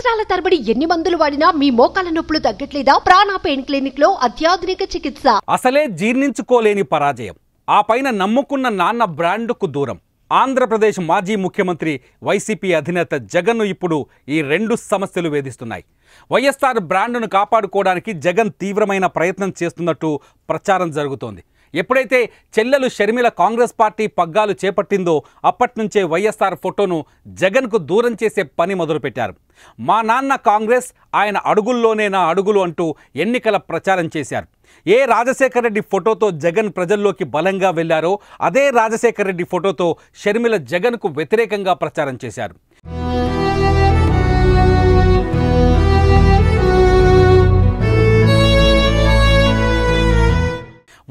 సంవత్సరాల తరబడి ఎన్ని మందులు వాడినా మీ మోకాల నొప్పులు తగ్గట్లేదా? ప్రాణ పెయిన్ క్లినిక్ లో అత్యాధునిక చికిత్స. అసలే జీర్ణించుకోలేని పరాజయం, ఆ పైన నమ్ముకున్న నాన్న బ్రాండ్కు దూరం. ఆంధ్రప్రదేశ్ మాజీ ముఖ్యమంత్రి వైసీపీ అధినేత జగన్ ఇప్పుడు ఈ రెండు సమస్యలు వేధిస్తున్నాయి. వైఎస్ఆర్ బ్రాండ్ను కాపాడుకోవడానికి జగన్ తీవ్రమైన ప్రయత్నం చేస్తున్నట్టు ప్రచారం జరుగుతోంది. ఎప్పుడైతే చెల్లెలు షర్మిల కాంగ్రెస్ పార్టీ పగ్గాలు చేపట్టిందో అప్పట్నుంచే వైఎస్ఆర్ ఫోటోను జగన్కు దూరం చేసే పని మొదలుపెట్టారు. మా నాన్న కాంగ్రెస్, ఆయన అడుగుల్లోనే నా అడుగులు అంటూ ఎన్నికల ప్రచారం చేశారు. ఏ రాజశేఖర రెడ్డి ఫోటోతో జగన్ ప్రజల్లోకి బలంగా వెళ్లారో అదే రాజశేఖర రెడ్డి ఫోటోతో షర్మిల జగన్కు వ్యతిరేకంగా ప్రచారం చేశారు.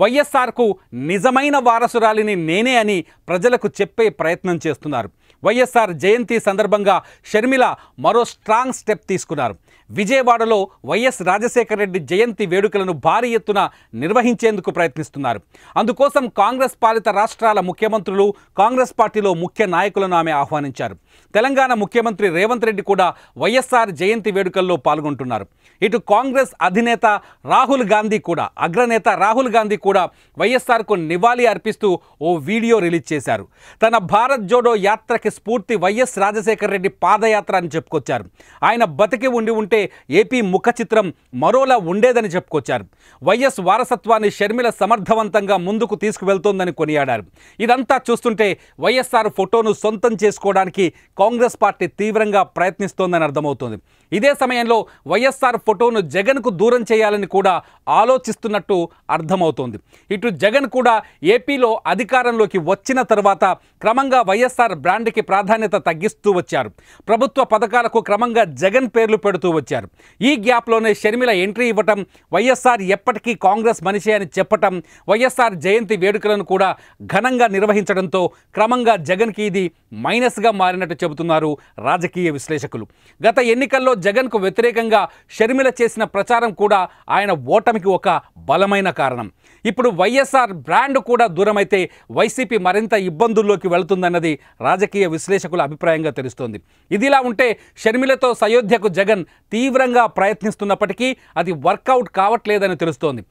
వైఎస్ఆర్కు నిజమైన వారసురాలిని నేనే అని ప్రజలకు చెప్పే ప్రయత్నం చేస్తున్నారు. వైఎస్ఆర్ జయంతి సందర్భంగా షర్మిల మరో స్ట్రాంగ్ స్టెప్ తీసుకున్నారు. విజయవాడలో వైఎస్ రాజశేఖర రెడ్డి జయంతి వేడుకలను భారీ ఎత్తున నిర్వహించేందుకు ప్రయత్నిస్తున్నారు. అందుకోసం కాంగ్రెస్ పాలిత రాష్ట్రాల ముఖ్యమంత్రులు, కాంగ్రెస్ పార్టీలో ముఖ్య నాయకులను ఆమె ఆహ్వానించారు. తెలంగాణ ముఖ్యమంత్రి రేవంత్ రెడ్డి కూడా వైఎస్ఆర్ జయంతి వేడుకల్లో పాల్గొంటున్నారు. ఇటు కాంగ్రెస్ అధినేత రాహుల్ గాంధీ కూడా, అగ్రనేత రాహుల్ గాంధీ కూడా వైఎస్ఆర్కు నివాళి అర్పిస్తూ ఓ వీడియో రిలీజ్ చేశారు. తన భారత్ జోడో యాత్రకి స్ఫూర్తి వైఎస్ రాజశేఖర రెడ్డి పాదయాత్ర అని చెప్పుకొచ్చారు. ఆయన బతికి ఉంటే ఏపీ ముఖ చిత్రం మరోలా ఉండేదని చెప్పుకొచ్చారు. వైఎస్ వారసత్వాన్ని షర్మిల సమర్థవంతంగా ముందుకు తీసుకువెళ్తోందని కొనియాడారు. ఇదంతా చూస్తుంటే వైఎస్ఆర్ ఫోటోను సొంతం చేసుకోవడానికి కాంగ్రెస్ పార్టీ తీవ్రంగా ప్రయత్నిస్తోందని అర్థమవుతోంది. ఇదే సమయంలో వైఎస్ఆర్ ఫోటోను జగన్కు దూరం చేయాలని కూడా ఆలోచిస్తున్నట్టు అర్థమవుతోంది. ఇటు జగన్ కూడా ఏపీలో అధికారంలోకి వచ్చిన తర్వాత క్రమంగా వైఎస్ఆర్ బ్రాండ్కి ప్రాధాన్యత తగ్గిస్తూ వచ్చారు. ప్రభుత్వ పథకాలకు క్రమంగా జగన్ పేర్లు పెడుతూ వచ్చారు. ఈ గ్యాప్లోనే షర్మిల ఎంట్రీ ఇవ్వటం, వైఎస్ఆర్ ఎప్పటికీ కాంగ్రెస్ మనిషి అని చెప్పటం, వైఎస్ఆర్ జయంతి వేడుకలను కూడా ఘనంగా నిర్వహించడంతో క్రమంగా జగన్కి ఇది మైనస్గా మారినట్టు చెబుతున్నారు రాజకీయ విశ్లేషకులు. గత ఎన్నికల్లో జగన్కు వ్యతిరేకంగా షర్మిల చేసిన ప్రచారం కూడా ఆయన ఓటమికి ఒక బలమైన కారణం. ఇప్పుడు వైఎస్ఆర్ బ్రాండ్ కూడా దూరమైతే వైసీపీ మరింత ఇబ్బందుల్లోకి వెళుతుందన్నది రాజకీయ విశ్లేషకుల అభిప్రాయంగా తెలుస్తోంది. ఇదిలా ఉంటే షర్మిలతో సయోధ్యకు జగన్ తీవ్రంగా ప్రయత్నిస్తున్నప్పటికీ అది వర్కౌట్ కావట్లేదని తెలుస్తోంది.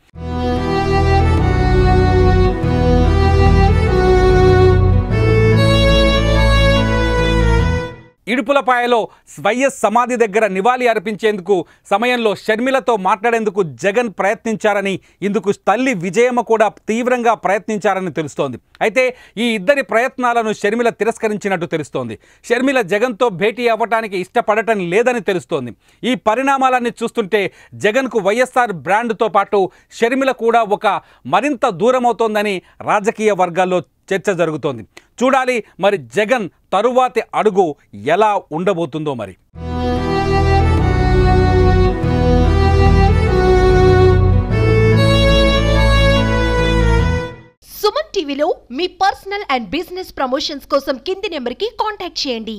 ఇడుపులపాయలో వైఎస్ సమాధి దగ్గర నివాళి అర్పించేందుకు సమయంలో షర్మిలతో మాట్లాడేందుకు జగన్ ప్రయత్నించారని, ఇందుకు తల్లి విజయమ్మ కూడా తీవ్రంగా ప్రయత్నించారని తెలుస్తోంది. అయితే ఈ ఇద్దరి ప్రయత్నాలను షర్మిల తిరస్కరించినట్టు తెలుస్తోంది. షర్మిల జగన్తో భేటీ అవ్వటానికి ఇష్టపడటం లేదని తెలుస్తోంది. ఈ పరిణామాలన్నీ చూస్తుంటే జగన్కు వైఎస్ఆర్ బ్రాండ్తో పాటు షర్మిల కూడా ఒక మరింత దూరమవుతోందని రాజకీయ వర్గాల్లో చర్చ జరుగుతోంది. చూడాలి మరి జగన్ తరువాతి అడుగు ఎలా ఉండబోతుందో మరి. సుమన్ టీవీలో మీ పర్సనల్ అండ్ బిజినెస్ ప్రమోషన్స్ కోసం కింది నెంబర్కి కాంటాక్ట్ చేయండి.